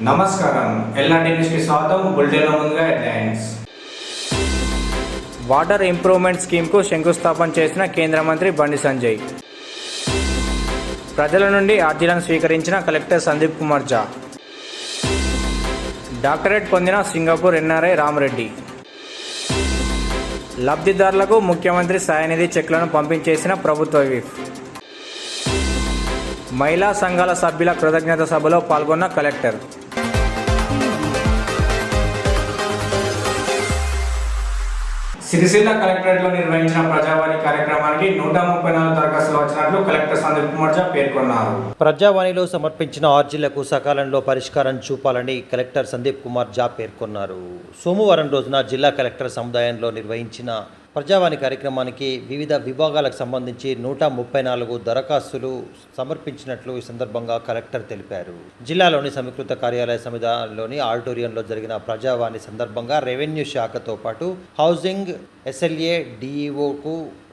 నమస్కారం ఎల్ఆర్టీ న్యూస్కి స్వాగతం. బులెటిన్లో ముందుగా హెడ్లైన్స్. వాటర్ ఇంప్రూవ్మెంట్ స్కీమ్కు శంకుస్థాపన చేసిన కేంద్ర మంత్రి బండి సంజయ్. ప్రజల నుండి అర్జీలను స్వీకరించిన కలెక్టర్ సందీప్ కుమార్ ఝా. డాక్టరేట్ పొందిన సింగపూర్ ఎన్ఆర్ఐ రామరెడ్డి. లబ్ధిదారులకు ముఖ్యమంత్రి సాయనిధి చెక్లను పంపించేసిన ప్రభుత్వ విప్. మహిళా సంఘాల సభ్యుల కృతజ్ఞత సభలో పాల్గొన్న కలెక్టర్. సిరిసిల్ల కలెక్టరేట్లో నిర్వహించిన ప్రజావాణి కార్యక్రమానికి 134 దరఖాస్తులు వచ్చినట్లు కలెక్టర్ సందీప్ కుమార్ ఝా పేర్కొన్నారు. ప్రజావాణిలో సమర్పించిన అర్జీలకు సకాలంలో పరిష్కారం చూపాలని కలెక్టర్ సందీప్ కుమార్ ఝా పేర్కొన్నారు. సోమవారం రోజున జిల్లా కలెక్టర్ సముదాయంలో నిర్వహించిన ప్రజావాణి కార్యక్రమానికి వివిధ విభాగాలకు సంబంధించి 134 దరఖాస్తులు సమర్పించినట్లు ఈ సందర్భంగా కలెక్టర్ తెలిపారు. జిల్లాలోని సమీకృత కార్యాలయ సముదాయంలోని ఆడిటోరియంలో జరిగిన ప్రజావాణి సందర్భంగా రెవెన్యూ శాఖతో పాటు హౌసింగ్, ఎస్ఎల్ఏ,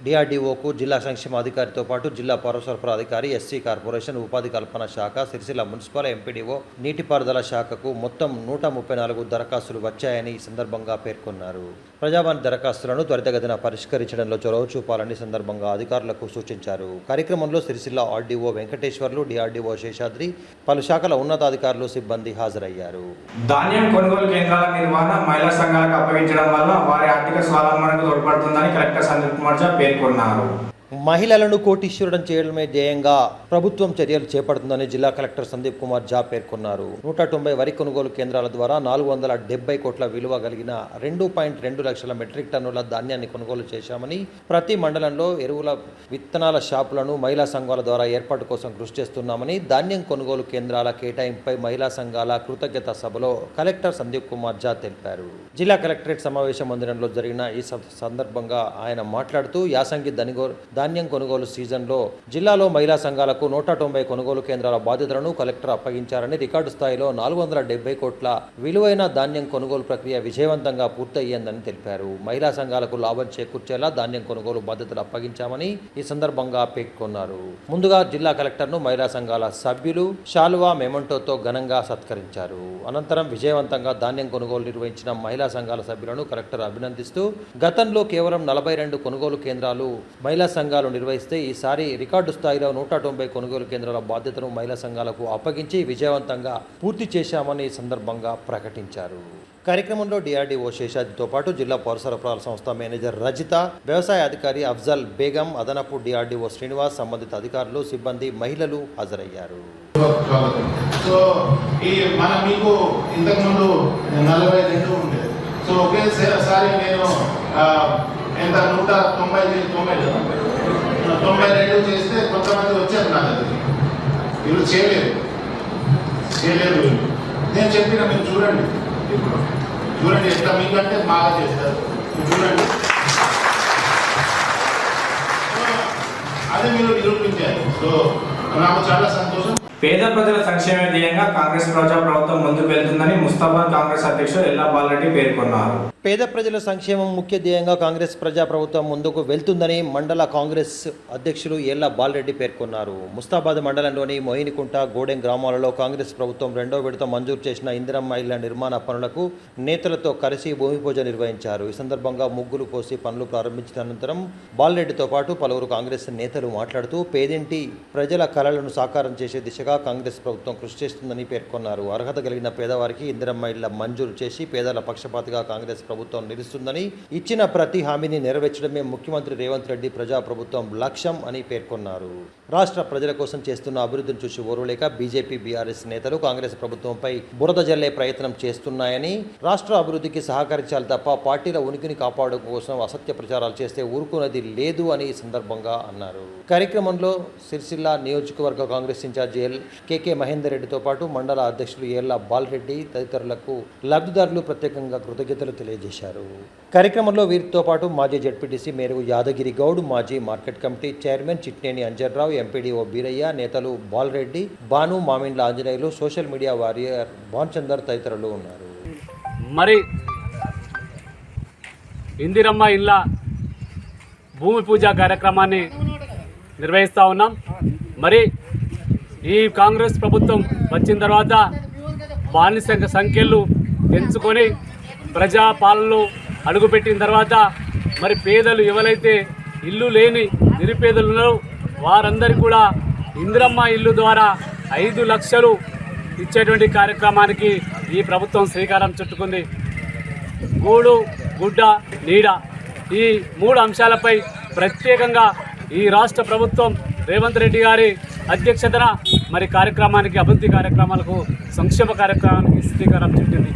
డిఆర్డీఓకు, జిల్లా సంక్షేమ అధికారితో పాటు జిల్లా పౌర సరఫరా అధికారి, ఎస్సీ కార్పొరేషన్, ఉపాధి కల్పన శాఖ, సిరిసిల్ల మున్సిపల్, ఎంపీడీఓ, నీటిపారుదల శాఖకు మొత్తం 134 దరఖాస్తులు వచ్చాయని ఈ సందర్భంగా పేర్కొన్నారు. ప్రజావాణి దరఖాస్తులను త్వరితగతిన పరిష్కరించడంలో చొరవ చూపాలని సందర్భంగా అధికారులకు సూచించారు. కార్యక్రమంలో సిరిసిల్ల ఆర్డీఓ వెంకటేశ్వర్లు, డిఆర్డీఓ శేషాద్రి, పలు శాఖల ఉన్నతాధికారులు, సిబ్బంది హాజరయ్యారు. ధాన్యం కొనుగోలు కేంద్రాల నిర్వహణ మహిళా సంఘాలకు అప్పగించడం వల్ల వారి ఆర్థిక స్వావలంబనకు తోడ్పడుతుందని కలెక్టర్ సందీప్ కుమార్ ఝా పేర్కొన్నారు. మహిళలను కోటీశ్వరుడం చేయడమే ధ్యేయంగా ప్రభుత్వం చర్యలు చేపడుతుందని జిల్లా కలెక్టర్ సందీప్ కుమార్ ఝా పేర్కొన్నారు. 190 వరి కొనుగోలు కేంద్రాల ద్వారా 470 కోట్ల విలువ కలిగిన 2.2 లక్షల మెట్రిక్ టన్నుల ధాన్యాన్ని కొనుగోలు చేశామని, ప్రతి మండలంలో ఎరువుల విత్తనాల షాపులను మహిళా సంఘాల ద్వారా ఏర్పాటు కోసం కృషి చేస్తున్నామని, ధాన్యం కొనుగోలు కేంద్రాల కేటాయింపుపై మహిళా సంఘాల కృతజ్ఞత సభలో కలెక్టర్ సందీప్ కుమార్ ఝా తెలిపారు. జిల్లా కలెక్టరేట్ సమావేశ మందిరంలో జరిగిన ఈ సందర్భంగా ఆయన మాట్లాడుతూ, యాసంగి ధాన్యం కొనుగోలు సీజన్లో జిల్లాలో మహిళా సంఘాలకు 190 కొనుగోలు కేంద్రాల బాధ్యతలను కలెక్టర్ అప్పగించారని, రికార్డు స్థాయిలో 470 కోట్ల విలువైన ధాన్యం కొనుగోలు ప్రక్రియ విజయవంతంగా పూర్తయ్యిందని తెలిపారు. మహిళా సంఘాలకు లాభం చేకూర్చేలా ధాన్యం కొనుగోలు బాధ్యతలు అప్పగించామని ఈ సందర్భంగా పేర్కొన్నారు. ముందుగా జిల్లా కలెక్టర్ను మహిళా సంఘాల సభ్యులు శాలువా, మెమంటోతో ఘనంగా సత్కరించారు. అనంతరం విజయవంతంగా ధాన్యం కొనుగోలు నిర్వహించిన మహిళా సంఘాల సభ్యులను కలెక్టర్ అభినందిస్తూ, గతంలో కేవలం 42 కొనుగోలు కేంద్రాలు మహిళా సంఘాలు నిర్వహిస్తే ఈసారి రికార్డు స్థాయిలో 190 కొనుగోలు కేంద్రాల బాధ్యతను మహిళా సంఘాలకు అప్పగించి విజయవంతంగా పూర్తి చేశామని ఈ సందర్భంగా ప్రకటించారు. కార్యక్రమంలో డిఆర్డీఓ శేషాద్రితో పాటు జిల్లా పౌర సరఫరాల సంస్థ మేనేజర్ రజిత, వ్యవసాయ అధికారి అఫ్జల్ బేగం, అదనపు డిఆర్డీఓ శ్రీనివాస్, సంబంధిత అధికారులు, సిబ్బంది, మహిళలు హాజరయ్యారు. సో ఈ మన మీకు ఇంతకుముందు 42 ఉండేది. సో ఒకేసారి నేను ఎంత 192 చేస్తే కొంతమంది వచ్చారు నా దగ్గర. వీళ్ళు చేయలేరు. నేను చెప్పిన మీరు చూడండి, చూడండి ఎట్లా మీకంటే బాగా చేస్తారు, చూడండి. అది మీరు నిరూపించారు. సో నాకు చాలా సంతోషం. పేద ప్రజల సంక్షేమ ధ్యేయంగా కాంగ్రెస్ ప్రభుత్వం ముందుకు వెళ్తుందని ముస్తాబాద్ కాంగ్రెస్ అధ్యక్షుడు ఎల్లా బాలరెడ్డి పేర్కొన్నారు. పేద ప్రజల సంక్షేమం ముఖ్య ధ్యేయంగా కాంగ్రెస్ ప్రభుత్వం ముందుకు వెళ్తుందని మండల కాంగ్రెస్ అధ్యక్షులు ఎల్లా బాలరెడ్డి పేర్కొన్నారు. ముస్తాబాద్ మండలంలోని మోయినికుంట, గోడెం గ్రామాలలో కాంగ్రెస్ ప్రభుత్వం 2వ విడత మంజూరు చేసిన ఇందిరమ్మ ఇళ్ల నిర్మాణ పనులకు నేతలతో కలిసి భూమి పూజ నిర్వహించారు. ఈ సందర్భంగా ముగ్గులు పోసి పనులు ప్రారంభించిన అనంతరం బాలరెడ్డితో పాటు పలువురు కాంగ్రెస్ నేతలు మాట్లాడుతూ, పేదింటి ప్రజల కలలను సాకారం చేసే దిశగా కాంగ్రెస్ ప్రభుత్వం కృషి చేస్తుందని పేర్కొన్నారు. అర్హత కలిగిన పేదవారికి ఇందిరమ్మ ఇళ్ల మంజూరు చేసి పేదల పక్షపాతిగా కాంగ్రెస్ ప్రభుత్వం నిలుస్తుందని, ఇచ్చిన ప్రతి హామీని నెరవేర్చడమే ముఖ్యమంత్రి రేవంత్ రెడ్డి ప్రజాప్రభుత్వం లక్ష్యం అని పేర్కొన్నారు. రాష్ట్ర ప్రజల కోసం చేస్తున్న అభివృద్ధిని చూసి ఓర్వలేక బీజేపీ, బీఆర్ఎస్ నేతలు కాంగ్రెస్ ప్రభుత్వంపై బురద జల్లే ప్రయత్నం చేస్తున్నాయని, రాష్ట్ర అభివృద్ధికి సహకరించాలి తప్ప పార్టీల ఉనికిని కాపాడడం కోసం అసత్య ప్రచారాలు చేస్తే ఊరుకున్నది లేదు అని ఈ సందర్భంగా అన్నారు. కార్యక్రమంలో సిరిసిల్ల నియోజకవర్గ కాంగ్రెస్ ఇన్ఛార్జి కేకే మహేందర్ రెడ్డితో పాటు మండల అధ్యక్షులు ఎల్లా బాలరెడ్డి తదితరులకు లబ్ధిదారులు ప్రత్యేకంగా కృతజ్ఞతలు తెలియజేశారు. కార్యక్రమంలో వీరితో పాటు మాజీ జెడ్పీటీసీ మేరకు యాదగిరి గౌడ్, మాజీ market committee chairman Chitneni Anjarrao, MPDO Beeraiah, నేతలు Balareddy, Bhanu, Mamindla Anjaneyulu, social media warrior Bhanchander తదితరులు ఉన్నారు. మరి ఇందిరమ్మ ఇళ్ళ భూమి పూజ కార్యక్రమాన్ని నిర్వహిస్తూ ఉన్నాం. మరి ఈ కాంగ్రెస్ ప్రభుత్వం వచ్చిన తర్వాత బానిస సంఖ్యలు పెంచుకొని ప్రజా పాలనలో అడుగుపెట్టిన తర్వాత మరి పేదలు ఎవరైతే ఇల్లు లేని నిరుపేదలు ఉన్నారో వారందరికీ కూడా ఇందిరమ్మ ఇల్లు ద్వారా 5 లక్షలు ఇచ్చేటువంటి కార్యక్రమానికి ఈ ప్రభుత్వం శ్రీకారం చుట్టుకుంది. గూడు, గుడ్డ, నీడ ఈ 3 అంశాలపై ప్రత్యేకంగా ఈ రాష్ట్ర ప్రభుత్వం రేవంత్ రెడ్డి గారి అధ్యక్షతన మరి కార్యక్రమానికి, అభివృద్ధి కార్యక్రమాలకు, సంక్షేమ కార్యక్రమానికి శ్రీకారం చుట్టింది.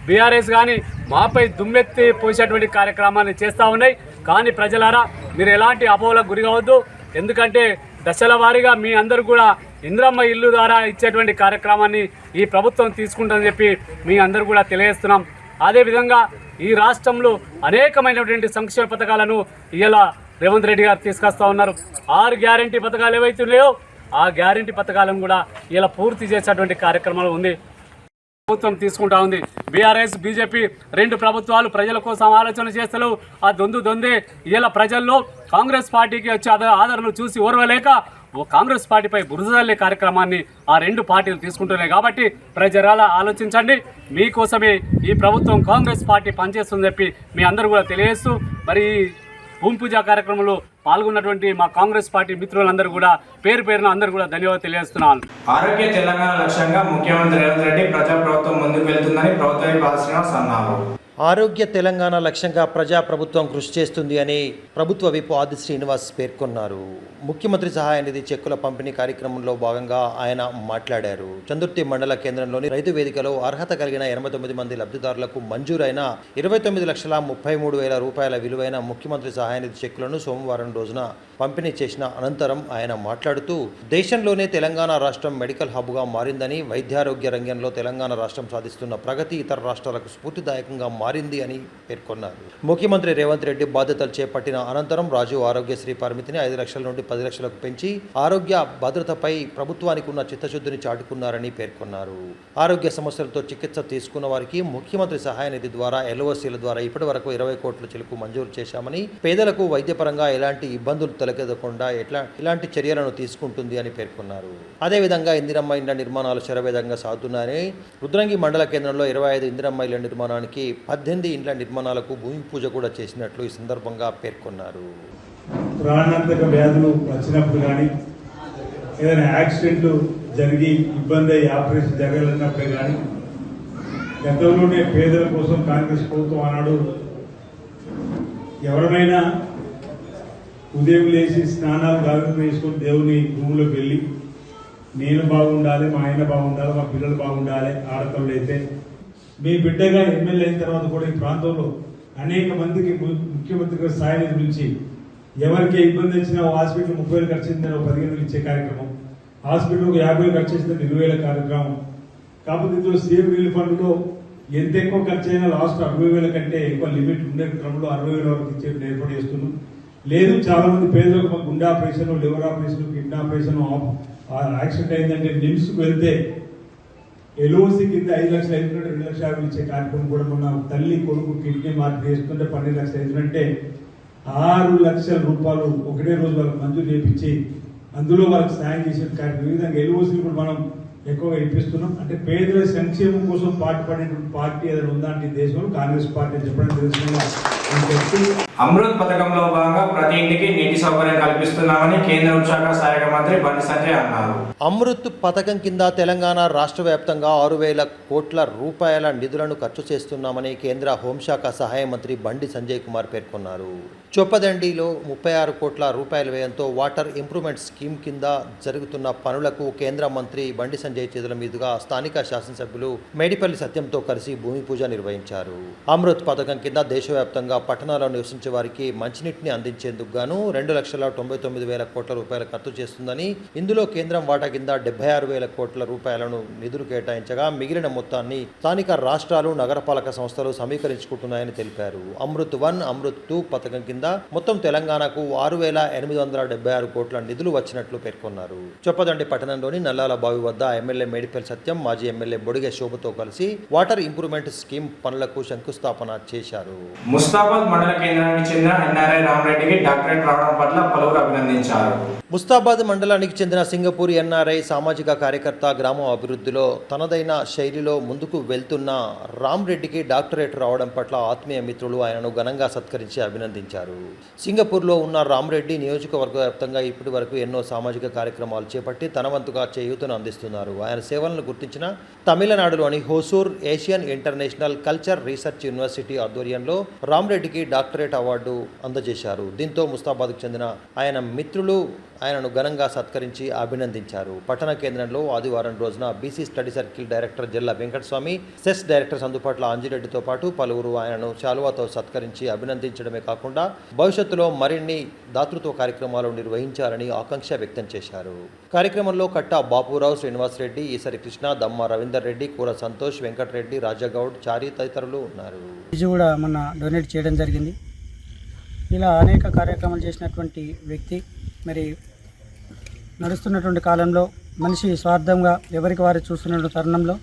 బీఆర్ఎస్ కానీ మాపై దుమ్మెత్తి పోసేటువంటి కార్యక్రమాన్ని చేస్తూ ఉన్నాయి. కానీ ప్రజలారా మీరు ఎలాంటి అపోహలకు గురి కావద్దు. ఎందుకంటే దశల వారీగా మీ అందరూ కూడా ఇందిరమ్మ ఇల్లు ద్వారా ఇచ్చేటువంటి కార్యక్రమాన్ని ఈ ప్రభుత్వం తీసుకుంటుందని చెప్పి మీ అందరూ కూడా తెలియజేస్తున్నాం. అదేవిధంగా ఈ రాష్ట్రంలో అనేకమైనటువంటి సంక్షేమ పథకాలను ఇలా రేవంత్ రెడ్డి గారు తీసుకొస్తా ఉన్నారు. 6 గ్యారంటీ పథకాలు ఏవైతే ఉన్నాయో ఆ గ్యారంటీ పథకాలను కూడా ఇలా పూర్తి చేసేటువంటి కార్యక్రమాలు ఉంది ప్రభుత్వం తీసుకుంటా ఉంది. బీఆర్ఎస్, బీజేపీ 2 ప్రభుత్వాలు ప్రజల కోసం ఆలోచన చేస్తూ ఆ దొందే ఇలా ప్రజల్లో కాంగ్రెస్ పార్టీకి వచ్చే ఆదరణ చూసి ఓర్వలేక కాంగ్రెస్ పార్టీపై బురదల్లే కార్యక్రమాన్ని ఆ 2 పార్టీలు తీసుకుంటున్నాయి. కాబట్టి ప్రజల ఆలోచించండి. మీకోసమే ఈ ప్రభుత్వం కాంగ్రెస్ పార్టీ పనిచేస్తుందని చెప్పి మీ అందరూ కూడా తెలియజేస్తూ మరి భూమి పూజ కార్యక్రమంలో పాల్గొన్నటువంటి మా కాంగ్రెస్ పార్టీ మిత్రులందరూ కూడా పేరు పేరున అందరూ కూడా ధన్యవాదాలు తెలియజేస్తున్నాను. ఆరోగ్య తెలంగాణ లక్ష్యంగా ముఖ్యమంత్రి రేవంత్ రెడ్డి ప్రజాప్రభుత్వం ముందుకు వెళ్తుందని ప్రభుత్వ బాల శ్రీనివాస్ అన్నారు. ఆరోగ్య తెలంగాణ లక్ష్యంగా ప్రజాప్రభుత్వం కృషి చేస్తుంది అని ప్రభుత్వ విప్ ఆది శ్రీనివాస్ పేర్కొన్నారు. ముఖ్యమంత్రి సహాయ నిధి చెక్కుల పంపిణీ కార్యక్రమంలో భాగంగా ఆయన మాట్లాడారు. చందుర్తి మండల కేంద్రంలోని రైతు వేదికలో అర్హత కలిగిన 89 మంది లబ్ధిదారులకు మంజూరైన 29,33,000 రూపాయల విలువైన ముఖ్యమంత్రి సహాయ నిధి చెక్కులను సోమవారం రోజున పంపిణీ చేసిన అనంతరం ఆయన మాట్లాడుతూ దేశంలోనే తెలంగాణ రాష్ట్రం మెడికల్ హబ్గా మారిందని, వైద్యారోగ్య రంగంలో తెలంగాణ రాష్ట్రం సాధిస్తున్న ప్రగతి ఇతర రాష్ట్రాలకు స్ఫూర్తిదాయకంగా మారింది అని పేర్కొన్నారు. ముఖ్యమంత్రి రేవంత్ రెడ్డి బాధ్యతలు చేపట్టిన అనంతరం రాజీవ్ ఆరోగ్యశ్రీ పరిమితిని 5 లక్షల నుండి 10 లక్షలకు పెంచి ఆరోగ్య భద్రతపై ప్రభుత్వానికి ఉన్న చిత్తశుద్ధిని చాటుకున్నారని పేర్కొన్నారు. ఆరోగ్య సమస్యలతో చికిత్స తీసుకున్న వారికి ముఖ్యమంత్రి సహాయ నిధి ద్వారా ఎల్ఓసీల ద్వారా ఇప్పటి వరకు 20 కోట్ల చెలుకు మంజూరు చేశామని, పేదలకు వైద్యపరంగా ఎలాంటి ఇబ్బందులు తలెత్తకుండా ఇలాంటి చర్యలను తీసుకుంటుంది అని పేర్కొన్నారు. అదేవిధంగా ఇందిరమ్మ ఇళ్ల నిర్మాణాలు శరవేగంగా సాగుతున్నాయని, రుద్రంగి మండల కేంద్రంలో 25 ఇందిరమ్మ ఇళ్ల నిర్మాణానికి 18 ఇండ్ల నిర్మాణాలకు భూమి పూజ కూడా చేసినట్లు ఈ సందర్భంగా పేర్కొన్నారు. ప్రాణాంతక వ్యాధులు వచ్చినప్పుడు కానీ, ఏదైనా యాక్సిడెంట్ జరిగి ఇబ్బంది అయ్యి ఆపరేషన్ జరగాలన్నప్పుడే కానీ, గతంలోనే పేదల కోసం కాంగ్రెస్ ప్రభుత్వం అన్నాడు ఎవరైనా ఉదయం లేచి స్నానాలు గావింపు వేసుకొని దేవుని భూమిలోకి వెళ్ళి నేను బాగుండాలి, మా ఆయన బాగుండాలి, మా పిల్లలు బాగుండాలి, ఆడపిల్లలు అయితే మీ బిడ్డగా ఎమ్మెల్యే అయిన తర్వాత కూడా ఈ ప్రాంతంలో అనేక మందికి ముఖ్యమంత్రి గారి సహాయ నిధి నుంచి ఎవరికి ఇబ్బంది వచ్చినా హాస్పిటల్ 30,000 ఖర్చు అయిందని 15,000 ఇచ్చే కార్యక్రమం, హాస్పిటల్కు 50,000 ఖర్చు చేసిన 20,000 కార్యక్రమం. కాకపోతే ఇందులో సీఎం రిలీఫ్ ఫండ్లో ఎంత ఎక్కువ ఖర్చు అయినా లాస్ట్ 60,000 కంటే ఎక్కువ లిమిట్ ఉండే క్రమంలో 60,000 వరకు ఇచ్చే ఏర్పాటు చేస్తున్నాం. లేదు చాలా మంది పేదలకు గుండె operation, liver operation, kidney operation accident అయిందంటే నిమ్స్కు వెళ్తే ఎల్ఓసి కింద 5 లక్షలు అవుతుంటే 2 లక్షల 50 ఇచ్చే కార్యక్రమం కూడా మొన్న తల్లి కొడుకు కిడ్నీ మార్పు చేసుకుంటే 12 లక్షలు అవుతుందంటే 6 లక్షల రూపాయలు ఒకటే రోజు వాళ్ళకి మంజూరు చేయించి అందులో వాళ్ళకి సాయం చేసే కార్యక్రమం. ఈ విధంగా ఎల్ఓసీలు కూడా మనం ఎక్కువగా ఇప్పిస్తున్నాం. అంటే పేదల సంక్షేమం కోసం పాటుపడేటువంటి పార్టీ ఏదైనా ఉందా అంటే దేశంలో కాంగ్రెస్ పార్టీ చెప్పడం తెలుసుకున్నా. అమృత్ పథకంలో భాగంగా ప్రతి ఇంటికి నీటి సౌకర్యం కల్పిస్తున్నామని కేంద్ర హోంశాఖ సహాయక మంత్రి బండి సంజయ్ అన్నారు. అమృత్ పథకం కింద తెలంగాణ రాష్ట్ర వ్యాప్తంగా 6,000 కోట్ల రూపాయల నిధులను ఖర్చు చేస్తున్నామని కేంద్ర హోంశాఖ సహాయ మంత్రి బండి సంజయ్ కుమార్ పేర్కొన్నారు. చొప్పదండిలో 36 కోట్ల రూపాయల వ్యయంతో వాటర్ ఇంప్రూవ్మెంట్ స్కీమ్ కింద జరుగుతున్న పనులకు కేంద్ర మంత్రి బండి సంజయ్ చేతుల మీదుగా స్థానిక శాసనసభ్యులు మేడిపల్లి సత్యంతో కలిసి భూమి పూజ నిర్వహించారు. అమృత్ పథకం కింద దేశవ్యాప్తంగా పట్టణాల్లో నివసించే వారికి మంచినీటిని అందించేందుకు గాను 2,99,000 కోట్ల రూపాయలు ఖర్చు చేస్తుందని, ఇందులో కేంద్రం వాటా కింద 76,000 కోట్ల రూపాయలను నిధులు కేటాయించగా మిగిలిన మొత్తాన్ని స్థానిక రాష్ట్రాలు, నగరపాలక సంస్థలు సమీకరించుకుంటున్నాయని తెలిపారు. అమృత్ 1, అమృత్ 2 పథకం కింద మొత్తం తెలంగాణకు 6,876 కోట్ల నిధులు వచ్చినట్లు పేర్కొన్నారు. చొప్పదండి పట్టణంలోని నల్లాల బావి వద్ద ఎమ్మెల్యే మేడిపల్లి సత్యం, మాజీ ఎమ్మెల్యే బొడిగె శోభతో కలిసి వాటర్ ఇంప్రూవ్మెంట్ స్కీమ్ పనులకు శంకుస్థాపన చేశారు. ముస్తాబాద్ మండల కేంద్రానికి చెందిన ఎన్ఆర్ఐ రామరెడ్డికి డాక్టరేట్ రావడం పట్ల పలువురు అభినందించారు. ముస్తాబాద్ మండలానికి చెందిన సింగపూర్ ఎన్ఆర్ఐ సామాజిక కార్యకర్త, గ్రామ అభివృద్ధిలో తనదైన శైలిలో ముందుకు వెళ్తున్న రామరెడ్డికి డాక్టరేట్ రావడం పట్ల ఆత్మీయ మిత్రులు ఆయనను ఘనంగా సత్కరించి అభినందించారు. సింగపూర్లో ఉన్న రామరెడ్డి నియోజకవర్గ వ్యాప్తంగా ఇప్పటి వరకు ఎన్నో సామాజిక కార్యక్రమాలు చేపట్టి తన వంతుగా చేయూతను అందిస్తున్నారు. ఆయన సేవలను గుర్తించిన తమిళనాడులోని Hosur Asian international culture research university ఆధ్వర్యంలో రామరెడ్డికి డాక్టరేట్ అవార్డు అందజేశారు. దీంతో ముస్తాబాద్కు చెందిన ఆయన మిత్రులు ఆయనను ఘనంగా సత్కరించి అభినందించారు. పట్టణ కేంద్రంలో ఆదివారం రోజున బీసీ స్టడీ సర్కిల్ డైరెక్టర్ జిల్లా వెంకటస్వామి, సెస్ డైరెక్టర్ సందుపట్ల అంజిరెడ్డితో పాటు పలువురు ఆయనను శాలువాతో సత్కరించి అభినందించడమే కాకుండా భవిష్యత్తులో మరిన్ని దాతృత్వ కార్యక్రమాలు నిర్వహించాలని ఆకాంక్ష వ్యక్తం చేశారు. కార్యక్రమంలో కట్టా బాపురావు, శ్రీనివాస్ రెడ్డి, ఈసరి కృష్ణ, దమ్మ రవీందర్ రెడ్డి, కూర సంతోష్, వెంకటరెడ్డి, రాజాగౌడ్, చారి తదితరులు ఉన్నారు. ఇది కూడా మొన్న డొనేట్ చేయడం జరిగింది. ఇలా అనేక కార్యక్రమాలు చేసినటువంటి వ్యక్తి మరి నడుస్తున్నటువంటి కాలంలో మనిషి స్వార్థంగా ఎవరికి వారు చూస్తున్న తరుణంలో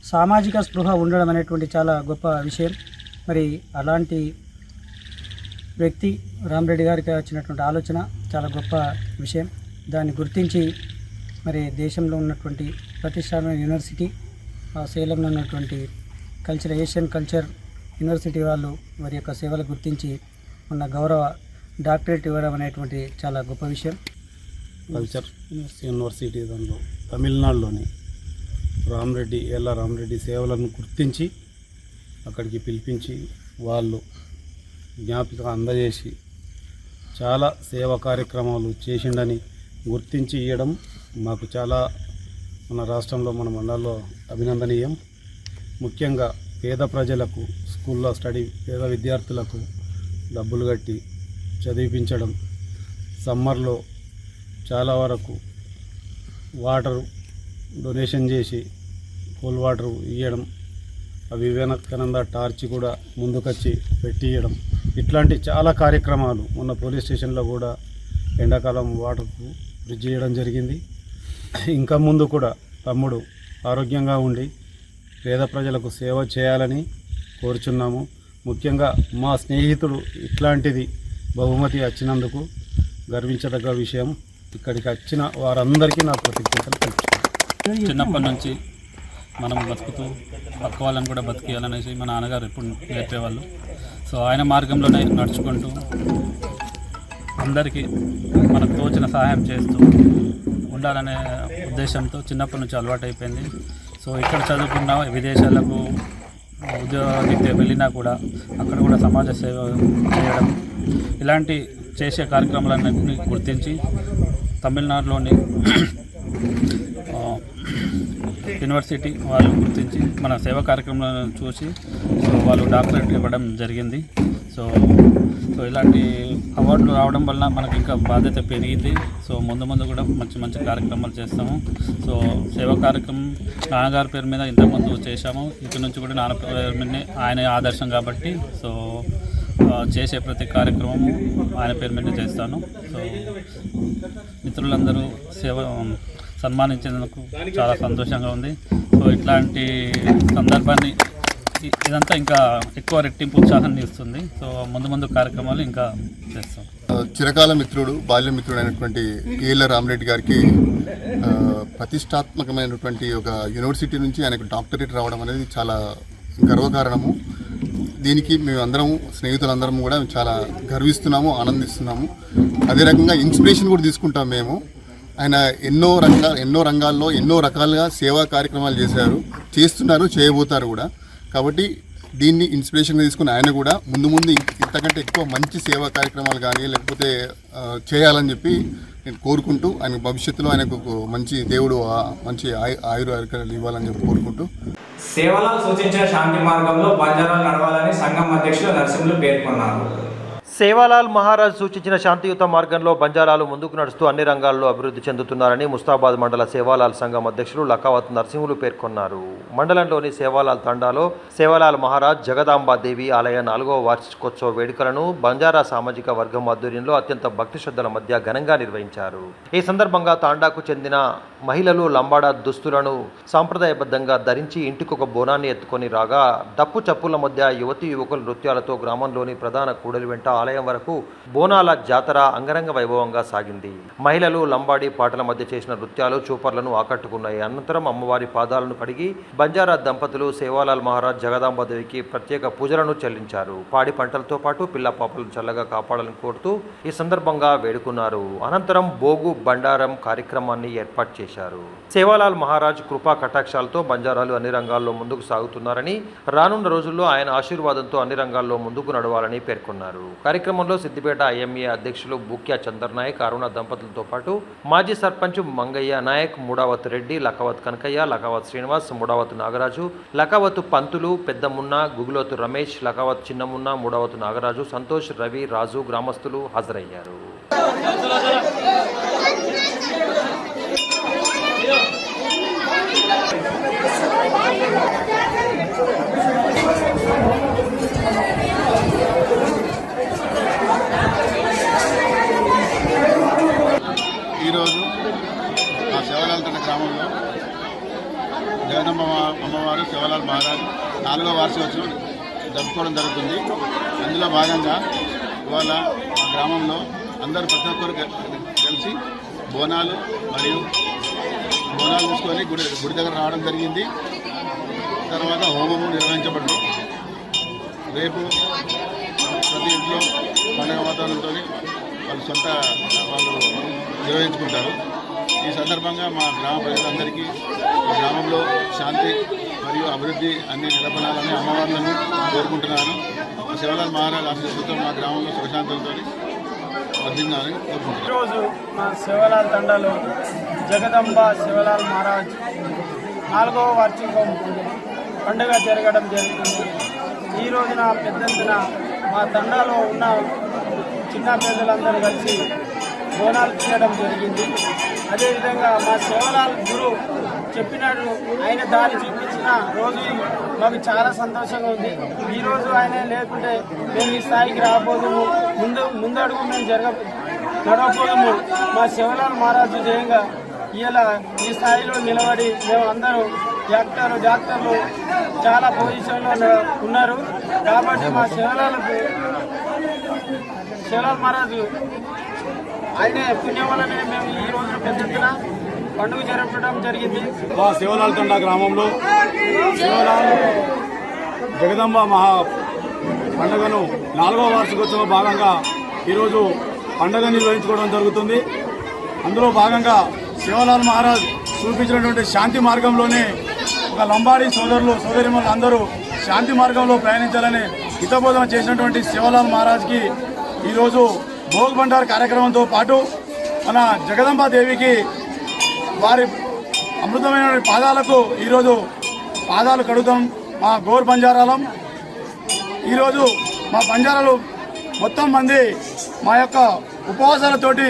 సామాజిక స్పృహ ఉండడం అనేటువంటి చాలా గొప్ప విషయం. మరి అలాంటి వ్యక్తి రామరెడ్డి గారికి వచ్చినటువంటి ఆలోచన చాలా గొప్ప విషయం. దాన్ని గుర్తించి మరి దేశంలో ఉన్నటువంటి ప్రతిష్టాత్మక యూనివర్సిటీ, సేలంలో ఉన్నటువంటి ఏషియన్ కల్చర్ యూనివర్సిటీ వాళ్ళు వారి యొక్క సేవలు గుర్తించి ఉన్న గౌరవ డాక్టరేట్ ఇవ్వడం అనేటువంటి చాలా గొప్ప విషయం. కల్చర్ యూనివర్సిటీ దానిలో తమిళనాడులోని రామరెడ్డి సేవలను గుర్తించి అక్కడికి పిలిపించి వాళ్ళు జ్ఞాపిక అందజేసి చాలా సేవా కార్యక్రమాలు చేసిండని గుర్తించి ఇవ్వడం మాకు చాలా మన రాష్ట్రంలో, మన మండలంలో అభినందనీయం. ముఖ్యంగా పేద ప్రజలకు స్కూల్లో పేద విద్యార్థులకు డబ్బులు కట్టి చదివించడం, సమ్మర్లో చాలా వరకు వాటరు డొనేషన్ చేసి కూల్ వాటర్ ఇవ్వడం, వివేకానంద టార్చ్ కూడా ముందుకొచ్చి పెట్టియడం, ఇట్లాంటి చాలా కార్యక్రమాలు మొన్న పోలీస్ స్టేషన్లో కూడా ఎండాకాలం వాటర్కు బ్రిడ్జ్ చేయడం జరిగింది. ఇంకా ముందు కూడా తమ్ముడు ఆరోగ్యంగా ఉండి పేద ప్రజలకు సేవ చేయాలని కోరుచున్నాము. ముఖ్యంగా మా స్నేహితుడు ఇట్లాంటిది బహుమతి వచ్చినందుకు గర్వించదగ్గ విషయం. ఇక్కడికి వచ్చిన వారందరికీ నా కృతజ్ఞతలు తెలుపుతున్నాను. చిన్నప్పటి నుంచి మనం బతుకుతూ పక్క వాళ్ళని కూడా బతికేయాలనేసి మా నాన్నగారు ఎప్పుడు నేర్పేవాళ్ళు. సో ఆయన మార్గంలోనే నడుచుకుంటూ అందరికీ మనకు తోచిన సహాయం చేస్తూ ఉండాలనే ఉద్దేశంతో చిన్నప్పటి నుంచి అలవాటు అయిపోయింది. సో ఇక్కడ చదువుకున్న విదేశాలకు ఉద్యోగరీత్యా వెళ్ళినా కూడా అక్కడ కూడా సమాజ సేవ చేయడం, ఇలాంటి చేసే కార్యక్రమాలన్నింటినీ గుర్తించి తమిళనాడులోని యూనివర్సిటీ వాళ్ళు గుర్తించి మన సేవా కార్యక్రమాలను చూసి సో వాళ్ళు డాక్టరేట్ ఇవ్వడం జరిగింది. సో ఇలాంటి అవార్డులు రావడం వల్ల మనకి ఇంకా బాధ్యత పెరిగింది. సో ముందు కూడా మంచి మంచి కార్యక్రమాలు చేస్తాము. సో సేవా కార్యక్రమం నాన్నగారి పేరు మీద ఇంతకుముందు చేశాము. ఇక్కడి నుంచి కూడా నాన్న పేరు మీదనే, ఆయన ఆదర్శం కాబట్టి సో చేసే ప్రతి కార్యక్రమము ఆయన పేరు మీద చేస్తాను. సో మిత్రులందరూ సన్మానించినందుకు చాలా సంతోషంగా ఉంది. సో ఇట్లాంటి సందర్భాన్ని ఇదంతా ఇంకా ఎక్కువ రెట్టింపు ఉత్సాహాన్ని ఇస్తుంది. సో ముందు కార్యక్రమాలు ఇంకా చేస్తాం. చిరకాల మిత్రుడు, బాల్య మిత్రుడు అయినటువంటి ఏళ్ళ రామరెడ్డి గారికి ప్రతిష్టాత్మకమైనటువంటి ఒక యూనివర్సిటీ నుంచి ఆయనకు డాక్టరేట్ రావడం అనేది చాలా గర్వకారణము. దీనికి మేమందరం స్నేహితులందరం కూడా చాలా గర్విస్తున్నాము, ఆనందిస్తున్నాము. అదే రకంగా ఇన్స్పిరేషన్ కూడా తీసుకుంటాం మేము. ఆయన ఎన్నో రంగాల్లో ఎన్నో రకాలుగా సేవా కార్యక్రమాలు చేస్తున్నారు, చేయబోతారు కూడా. కాబట్టి దీన్ని ఇన్స్పిరేషన్గా తీసుకుని ఆయన కూడా ముందు ఇంతకంటే ఎక్కువ మంచి సేవా కార్యక్రమాలు కానీ లేకపోతే చేయాలని చెప్పి నేను కోరుకుంటూ, ఆయన భవిష్యత్తులో ఆయనకు మంచి దేవుడు మంచి ఆయుర్వేదాలు ఇవ్వాలని చెప్పి కోరుకుంటూ, సేవలు సూచించిన శాంతి మార్గంలో బంజారాలు నడవాలని సంఘం అధ్యక్షులు నరసింహులు పేర్కొన్నారు. సేవాలాల్ మహారాజ్ సూచించిన శాంతియుత మార్గంలో బంజారాలు ముందుకు నడుస్తూ అన్ని రంగాల్లో అభివృద్ధి చెందుతున్నారని ముస్తాబాద్ మండల సేవాలాల్ సంఘం అధ్యక్షులు లకావత్ నరసింహులు పేర్కొన్నారు. మండలంలోని సేవాలాల్ తండాలో సేవాలాల్ మహారాజ్ జగదాంబాదేవి ఆలయ 4వ వార్షికోత్సవ వేడుకలను బంజారా సామాజిక వర్గం ఆధ్వర్యంలో అత్యంత భక్తి శ్రద్ధల మధ్య ఘనంగా నిర్వహించారు. ఈ సందర్భంగా తాండాకు చెందిన మహిళలు లంబాడా దుస్తులను సాంప్రదాయబద్ధంగా ధరించి ఇంటికొక బోనాన్ని ఎత్తుకొని రాగా డప్పు చప్పుల మధ్య యువతీ యువకుల నృత్యాలతో గ్రామంలోని ప్రధాన కూడలి వెంట ఆలయం వరకు బోనాల జాతర అంగరంగ వైభవంగా సాగింది. మహిళలు లంబాడీ పాటల మధ్య చేసిన నృత్యాలు చూపర్లను ఆకట్టుకున్నాయి. అనంతరం అమ్మవారి పాదాలను కడిగి బంజారా దంపతులు సేవాలాల్ మహారాజ్ జగదాంబాదేవికి ప్రత్యేక పూజలను చెల్లించారు. పాడి పంటలతో పాటు పిల్ల పాపలను చల్లగా కాపాడాలని కోరుతూ ఈ సందర్భంగా వేడుకున్నారు. అనంతరం బోగు బండారం కార్యక్రమాన్ని ఏర్పాటు చేశారు. సేవాలాల్ మహారాజ్ కృపా కటాక్షాలతో బంజారాలు అన్ని రంగాల్లో ముందుకు సాగుతున్నారని, రానున్న రోజుల్లో ఆయన ఆశీర్వాదంతో అన్ని రంగాల్లో ముందుకు నడవాలని పేర్కొన్నారు. కార్యక్రమంలో సిద్దిపేట ఐఎంఏ అధ్యక్షులు బుక్యా చందర్ నాయక్, అరుణ దంపతులతో పాటు మాజీ సర్పంచ్ మంగయ్య నాయక్, ముడావత్ రెడ్డి, లకావత్ కనకయ్య, లకావత్ శ్రీనివాస్, ముడావత్ నాగరాజు, లకావత్ పంతులు, పెద్దమున్న, గుగులోతు రమేష్, లకావత్ చిన్నమున్న, ముడావత్ నాగరాజు, సంతోష్, రవి, రాజు గ్రామస్తులు హాజరయ్యారు. ఈరోజు మా సేవాలాల్ తండ గ్రామంలో జగదమ్మ అమ్మవారు సేవాలాల్ మహారాజ్ 4వ వార్షికోత్సవం జరుపుకోవడం జరుగుతుంది. అందులో భాగంగా ఇవాళ మా గ్రామంలో అందరూ ప్రతి ఒక్కరు కలిసి బోనాలు తీసుకొని గుడి దగ్గర రావడం జరిగింది. తర్వాత హోమము నిర్వహించబడింది. రేపు ప్రతి ఇంట్లో పండుగ వాతావరణంతో వాళ్ళు నిర్వహించుకుంటారు. ఈ సందర్భంగా మా గ్రామ ప్రజలందరికీ గ్రామంలో శాంతి మరియు అభివృద్ధి అన్ని నెలకొనాలని అమ్మవార్లను కోరుకుంటున్నాను. సేవాలాల్ మహారాజ్ ఆశీస్సులతో మా గ్రామంలో సుఖశాంతులతో వర్ధిల్లాలని కోరుకుంటున్నాను. ఈరోజు మా సేవాలాల్ తండాలో జగదంబ సేవాలాల్ మహారాజ్ 4వ వార్షికం పండుగ జరగడం జరుగుతుంది. ఈ రోజున పెద్దంతన మా తండాలో ఉన్న చిన్న పేదలందరూ కలిసి బోనాలు తీయడం జరిగింది. అదేవిధంగా మా సేవాలాల్ గురు చెప్పినట్టు ఆయన దారి చూపించిన రోజు మాకు చాలా సంతోషంగా ఉంది. ఈరోజు ఆయన లేకుంటే మేము ఈ స్థాయికి రాబోదుము, ముందడుగు మేము నడవబోదుము. మా సేవాలాల్ మహారాజు జయంగా ఇలా ఈ స్థాయిలో నిలబడి మేము అందరూ డాక్టర్లు చాలా పొజిషన్లో ఉన్నారు. కాబట్టి మా సేవాలాల్ మహారాజు ఆయన పుణ్యం వల్లనే మేము ఈ రోజు పెద్ద ఎత్తున పండుగ జరపడం జరిగింది. మా సేవాలాల్ తండా గ్రామంలో సేవాలాల్ జగదంబ పండుగను 4వ వార్షికోత్సవం భాగంగా ఈరోజు పండుగ నిర్వహించుకోవడం జరుగుతుంది. అందులో భాగంగా సేవాలాల్ మహారాజ్ చూపించినటువంటి శాంతి మార్గంలోనే ఒక లంబాడీ సోదరిమణులు అందరూ శాంతి మార్గంలో ప్రయాణించాలని హితబోధన చేసినటువంటి సేవాలాల్ మహారాజ్కి ఈరోజు భోగ్ బండార్ కార్యక్రమంతో పాటు మన జగదంబాదేవికి వారి అమృతమైన పాదాలకు ఈరోజు పాదాలు కడుగుతాం. మా గోర్ బంజారాలం ఈరోజు మా బంజారాలు మొత్తం మంది మా యొక్క ఉపవాసాలతోటి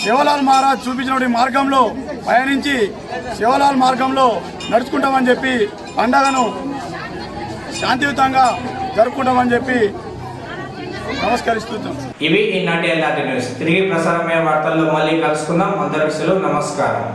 సేవాలాల్ మహారాజ్ చూపించినటువంటి మార్గంలో పయనించి సేవాలాల్ మార్గంలో నడుచుకుంటామని చెప్పి పండగను శాంతియుతంగా జరుపుకుంటామని చెప్పి నమస్కరిస్తున్నాం. ఇవి ఈనాటి న్యూస్. తిరిగి ప్రసారమయ్యే వార్తల్లో మళ్ళీ కలుసుకుందాం. అందరికీ సెలవు. నమస్కారం.